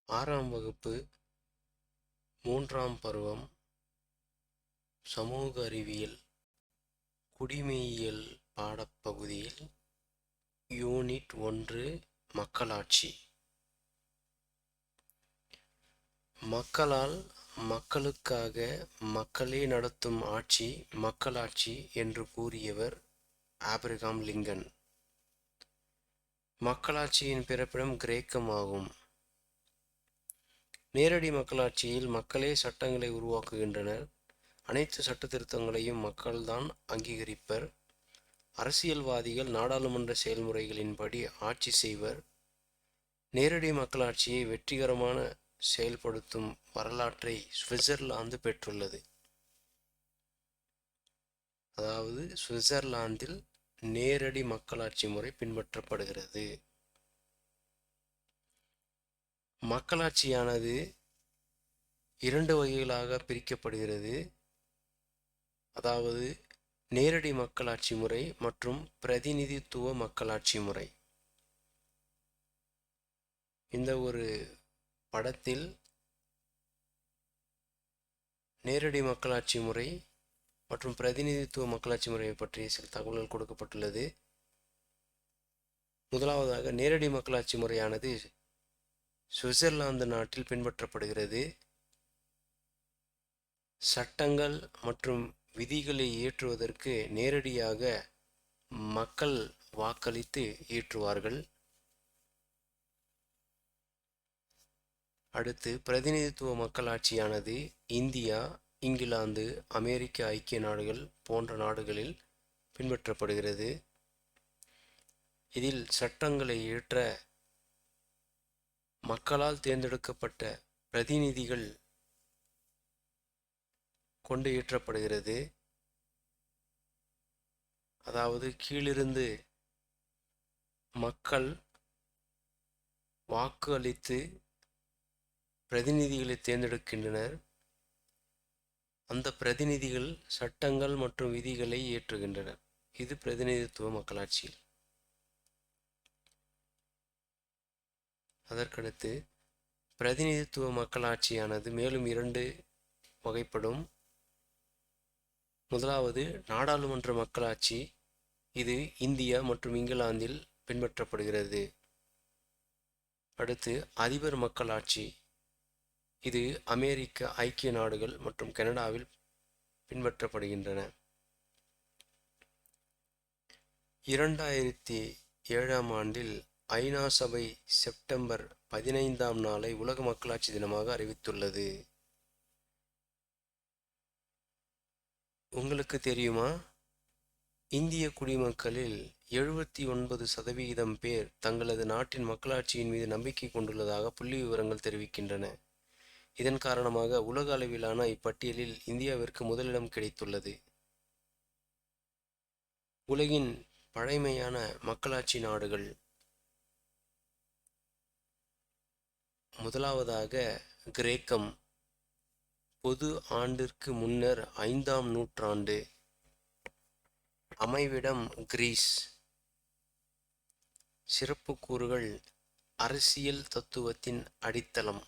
ஆறாம் வகுப்பு 3ஆம் பருவம் சமூக அறிவியல் குடிமையியல் பாடப்பகுதியில் யூனிட் 1 மக்களாட்சி. மக்களால் மக்களுக்காக மக்களே நடத்தும் ஆட்சி மக்களாட்சி என்று கூறியவர் ஆபிரகாம் லிங்கன். மக்களாட்சியின் பிறப்பிடம் கிரேக்கம் ஆகும். நேரடி மக்களாட்சியில் மக்களே சட்டங்களை உருவாக்குகின்றனர். அனைத்து சட்ட திருத்தங்களையும் மக்கள்தான் அங்கீகரிப்பர். அரசியல்வாதிகள் நாடாளுமன்ற செயல்முறைகளின்படி ஆட்சி செய்வர். நேரடி மக்களாட்சியை வெற்றிகரமான செயல்படுத்தும் வரலாற்றை சுவிட்சர்லாந்து பெற்றுள்ளது. அதாவது சுவிட்சர்லாந்தில் நேரடி மக்களாட்சி முறை பின்பற்றப்படுகிறது. மக்களாட்சியானது 2 வகைகளாக பிரிக்கப்படுகிறது. அதாவது நேரடி மக்களாட்சி முறை மற்றும் பிரதிநிதித்துவ மக்களாட்சி முறை. இந்த ஒரு படத்தில் நேரடி மக்களாட்சி முறை மற்றும் பிரதிநிதித்துவ மக்களாட்சி முறையை பற்றிய சில தகவல்கள் கொடுக்கப்பட்டுள்ளது. முதலாவதாக நேரடி மக்களாட்சி முறையானது சுவிட்சர்லாந்து நாட்டில் பின்பற்றப்படுகிறது. சட்டங்கள் மற்றும் விதிகளை இயற்றுவதற்கு நேரடியாக மக்கள் வாக்களித்து இயற்றுவார்கள். அடுத்து பிரதிநிதித்துவ மக்களாட்சியானது இந்தியா, இங்கிலாந்து, அமெரிக்க ஐக்கிய நாடுகள் போன்ற நாடுகளில் பின்பற்றப்படுகிறது. இதில் சட்டங்களை இயற்ற மக்களால் தேர்ந்தெடுக்கப்பட்ட பிரதிநிதிகள் கொண்டு இயற்றப்படுகிறது. அதாவது கீழிருந்து மக்கள் வாக்கு அளித்து பிரதிநிதிகளை தேர்ந்தெடுக்கின்றனர். அந்த பிரதிநிதிகள் சட்டங்கள் மற்றும் விதிகளை இயற்றுகின்றனர். இது பிரதிநிதித்துவ மக்களாட்சி. அதற்கடுத்து பிரதிநிதித்துவ மக்களாட்சியானது மேலும் 2 வகைப்படும். முதலாவது நாடாளுமன்ற மக்களாட்சி. இது இந்தியா மற்றும் இங்கிலாந்தில் பின்பற்றப்படுகிறது. அடுத்து அதிபர் மக்களாட்சி. இது அமெரிக்க ஐக்கிய நாடுகள் மற்றும் கனடாவில் பின்பற்றப்படுகின்றன. 2007ஆம் ஆண்டில் ஐநா சபை செப்டம்பர் 15ஆம் நாளை உலக மக்களாட்சி தினமாக அறிவித்துள்ளது. உங்களுக்கு தெரியுமா? இந்திய குடிமக்களில் 79% பேர் தங்களது நாட்டின் மக்களாட்சியின் மீது நம்பிக்கை கொண்டுள்ளதாக புள்ளி விவரங்கள் தெரிவிக்கின்றன. இதன் காரணமாக உலக அளவிலான இப்பட்டியலில் இந்தியாவிற்கு முதலிடம் கிடைத்துள்ளது. உலகின் பழைமையான மக்களாட்சி நாடுகள். முதலாவதாக கிரேக்கம். பொது ஆண்டிற்கு முன்னர் 5ஆம் நூற்றாண்டு. அமைவிடம் கிரீஸ். சிறப்பு கூறுகள் அரசியல் தத்துவத்தின் அடித்தளம்.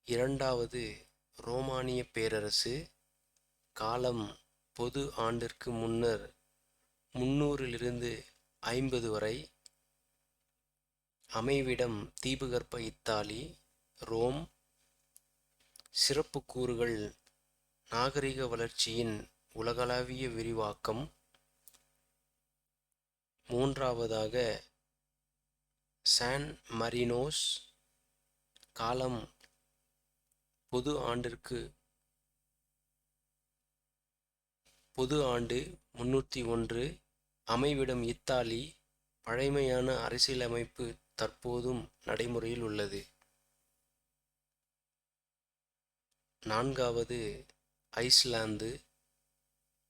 இரண்டாவது ரோமானிய பேரரசு. காலம் பொது ஆண்டிற்கு முன்னர் 300 50 வரை. அமைவிடம் தீபகற்ப இத்தாலி, ரோம். சிறப்பு கூறுகள் நாகரிக வளர்ச்சியின் உலகளாவிய விரிவாக்கம். மூன்றாவதாக சான் மரினோஸ். காலம் பொது ஆண்டு 301. அமைவிடம் இத்தாலி. பழைமையான அரசியலமைப்பு தற்போதும் நடைமுறையில் உள்ளது. நான்காவது ஐஸ்லாந்து.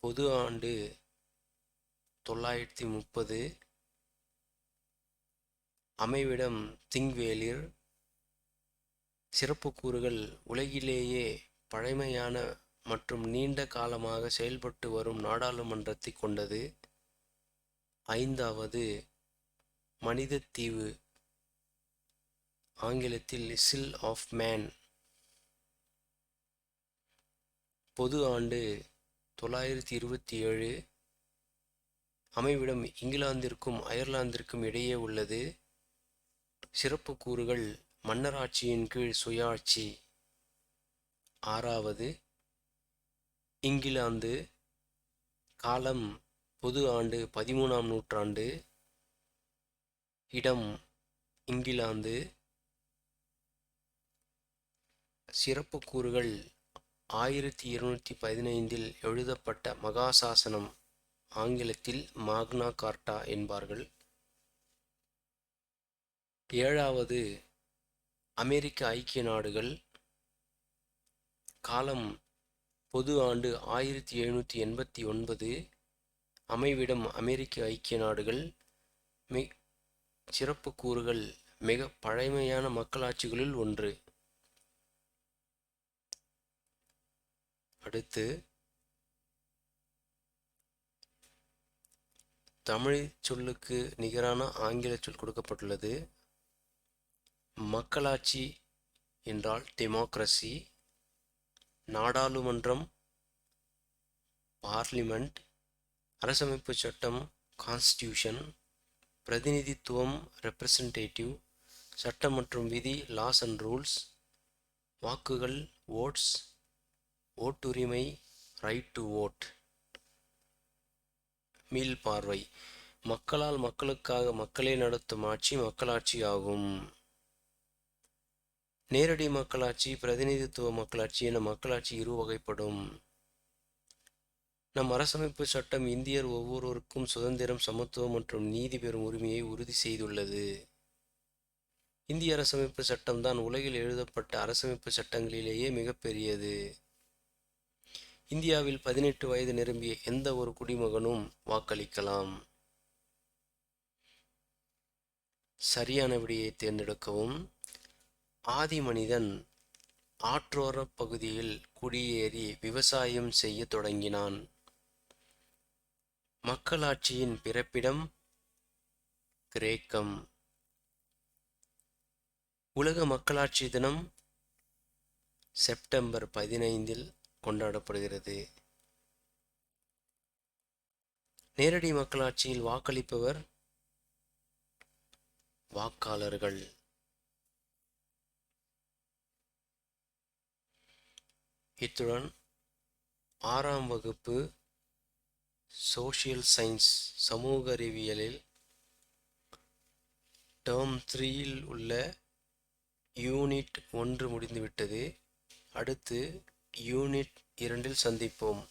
பொது ஆண்டு 930. அமைவிடம் திங்வேலிர். சிறப்பு கூறுகள் உலகிலேயே பழைமையான மற்றும் நீண்ட காலமாக செயல்பட்டு வரும் நாடாளுமன்றத்தை கொண்டது. ஐந்தாவது மனிதத்தீவு. ஆங்கிலத்தில் சில் ஆஃப் மேன். பொது ஆண்டு 927. அமைவிடம் இங்கிலாந்திற்கும் அயர்லாந்திற்கும் இடையே உள்ளது. சிறப்பு கூறுகள்: மன்னராட்சியின் கீழ் சுயாட்சி. 6வது இங்கிலாந்து. காலம் பொது ஆண்டு 13ஆம் நூற்றாண்டு. இடம் இங்கிலாந்து. சிறப்பு கூறுகள்: 1215 எழுதப்பட்ட மகாசாசனம், ஆங்கிலத்தில் மாக்னா கார்ட்டா என்பார்கள். 7வது அமெரிக்க ஐக்கிய நாடுகள். காலம் பொது ஆண்டு 1789. அமைவிடம் அமெரிக்க ஐக்கிய நாடுகள். சிறப்பு கூறுகள்: மிக பழமையான மக்களாட்சிகளுள் ஒன்று. அடுத்து தமிழ் சொல்லுக்கு நிகரான ஆங்கில சொல் கொடுக்கப்பட்டுள்ளது. மக்களாட்சி என்றால் டெமோக்ரஸி. நாடாளுமன்றம் பார்லிமெண்ட். அரசமைப்பு சட்டம் கான்ஸ்டியூஷன். பிரதிநிதித்துவம் ரெப்ரசன்டேட்டிவ். சட்டம் மற்றும் விதி லாஸ் அண்ட் ரூல்ஸ். வாக்குகள் ஓட்ஸ். ஓட்டுரிமை ரைட் டு ஓட். மீள்பார்வை: மக்களால் மக்களுக்காக மக்களே நடத்தும் ஆட்சி மக்களாட்சி ஆகும். நேரடி மக்களாட்சி, பிரதிநிதித்துவ மக்களாட்சி என மக்களாட்சி இரு வகைப்படும். நம் அரசமைப்பு சட்டம் இந்தியர் ஒவ்வொருவருக்கும் சுதந்திரம், சமத்துவம் மற்றும் நீதி பெறும் உரிமையை உறுதி செய்துள்ளது. இந்திய அரசமைப்பு சட்டம்தான் உலகில் எழுதப்பட்ட அரசமைப்பு சட்டங்களிலேயே மிகப்பெரியது. இந்தியாவில் 18 வயது நிரம்பிய எந்த ஒரு குடிமகனும் வாக்களிக்கலாம். சரியான விடையை தேர்ந்தெடுக்கவும். ஆதி மனிதன் ஆற்றோர பகுதியில் குடியேறி விவசாயம் செய்ய தொடங்கினான். மக்களாட்சியின் பிறப்பிடம் கிரேக்கம். உலக மக்களாட்சி தினம் செப்டம்பர் 15 கொண்டாடப்படுகிறது. நேரடி மக்களாட்சியில் வாக்களிப்பவர் வாக்காளர்கள். இத்துடன் 6ஆம் வகுப்பு சோஷியல் சயின்ஸ் சமூக அறிவியலில் டேர்ம் 3 உள்ள யூனிட் 1 முடிந்துவிட்டது. அடுத்து யூனிட் 2 சந்திப்போம்.